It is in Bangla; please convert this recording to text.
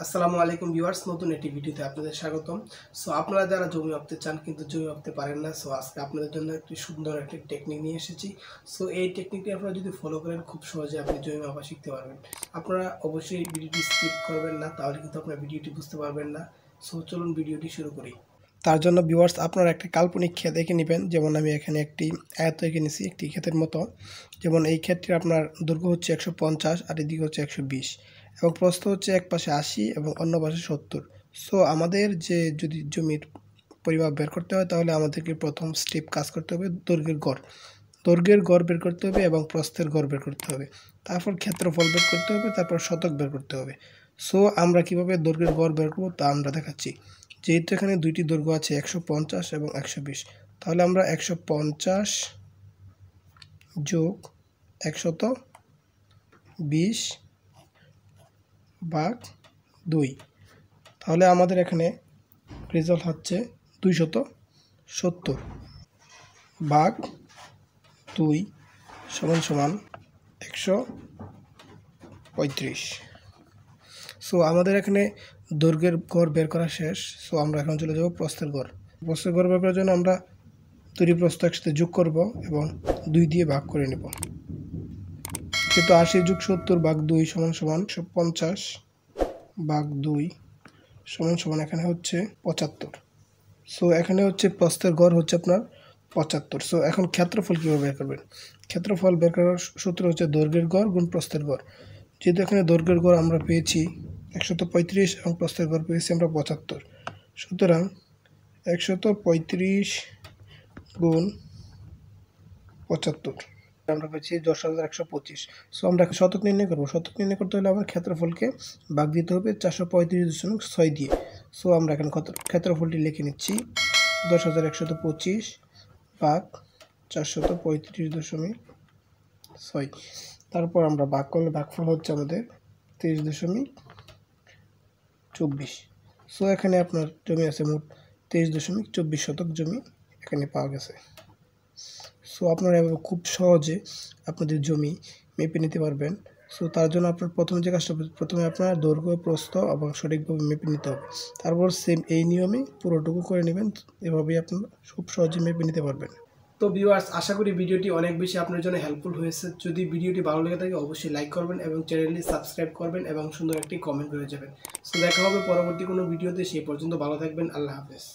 আসসালামু আলাইকুম ভিউয়ার্স, নতুন একটি ভিডিওতে আপনাদের স্বাগতম। সো আপনারা যারা জমি মাপতে চান কিন্তু জমি মাপতে পারেন না, সো আজকে আপনাদের জন্য একটি সুন্দর একটি টেকনিক নিয়ে এসেছি। সো এই টেকনিকটি আপনারা যদি ফলো করেন খুব সহজে আপনি জমি মাপা শিখতে পারবেন। আপনারা অবশ্যই ভিডিওটি স্কিপ করবেন না, তাহলে কিন্তু আপনারা ভিডিওটি বুঝতে পারবেন না। সো চলুন ভিডিওটি শুরু করি। তার জন্য ভিউয়ার্স আপনারা একটি কাল্পনিক ক্ষেত এঁকে নেবেন। যেমন আমি এখানে একটি আয়ত এঁকে নিয়েছি একটি ক্ষেতের মতো। যেমন এই ক্ষেত্রে আপনার দৈর্ঘ্য হচ্ছে 150 আর এদিকে হচ্ছে 120 এবং প্রস্থ হচ্ছে এক পাশে 80 এবং অন্য পাশে 70। সো আমাদের যদি জমির পরিমাপ বের করতে হয় তাহলে আমাদেরকে প্রথম স্টেপ কাজ করতে হবে দৈর্ঘ্যের গড় বের করতে হবে এবং প্রস্থের গড় বের করতে হবে। তারপর ক্ষেত্রফল বের করতে হবে, তারপর শতক বের করতে হবে। সো আমরা কিভাবে দৈর্ঘ্যের গড় বের করব তা আমরা দেখাচ্ছি। যেহেতু এখানে দুইটি দৈর্ঘ্য আছে 150 এবং 120, তাহলে আমরা 150 যোগ 120 ভাগ 2, তাহলে আমাদের এখানে রেজাল্ট হচ্ছে 270 ভাগ 2 সমান সমান 135। সো আমাদের এখানে দৈর্ঘ্যের গড় বের করা শেষ। সো আমরা এখন চলে যাব প্রস্থের গড় বের করার জন্য আমরা দুটি প্রস্থ একসাথে যোগ করব এবং 2 দিয়ে ভাগ করে নেব। যেহেতু 80 যোগ 70 ভাগ 2 সমান সমান 150 ভাগ 2 সমান সমান এখানে হচ্ছে 75। সো এখানে হচ্ছে প্রস্থের গড় হচ্ছে আপনার 75। সো এখন ক্ষেত্রফল কীভাবে বের করবেন? ক্ষেত্রফল বের করার সূত্র হচ্ছে দৈর্ঘ্যের গড় গুণ প্রস্থের গড়। যেহেতু এখানে দৈর্ঘ্যের গড় আমরা পেয়েছি 135 এবং প্রস্থের গড় পেয়েছি আমরা 75, সুতরাং 135 গুণ 75 আমরা পেয়েছি 10,125। সো আমরা শতক নির্ণয় করবো। শতক নির্ণয় করতে হলে আমার ক্ষেত্রফলকে ভাগ দিতে হবে 435.6 দিয়ে। সো আমরা এখন ক্ষেত্রফলটি লিখে নিচ্ছি 10,125 ভাগ 435.6। তারপর আমরা ভাগ করলে ভাগফল হচ্ছে আমাদের 23.24। সো এখানে আপনার জমি আছে মোট 23.24 শতক জমি এখানে পাওয়া গেছে। সো আপনারা এভাবে খুব সহজে আপনাদের জমি মেপে নিতে পারবেন। সো তার জন্য আপনার প্রথমে যে কাজটা প্রথমে আপনার দৈর্ঘ্য প্রস্থ এবং সঠিকভাবে মেপে নিতে হবে। তারপর সেম এই নিয়মে পুরোটুকু করে নেবেন। এভাবেই আপনারা খুব সহজে মেপে নিতে পারবেন। তো ভিউয়ার্স, আশা করি ভিডিওটি অনেক বেশি আপনার জন্য হেল্পফুল হয়েছে। যদি ভিডিওটি ভালো লেগে থাকে অবশ্যই লাইক করবেন এবং চ্যানেলটি সাবস্ক্রাইব করবেন এবং সুন্দর একটি কমেন্ট করে যাবেন। সো দেখা হবে পরবর্তী কোনো ভিডিওতে। সেই পর্যন্ত ভালো থাকবেন। আল্লাহ হাফেজ।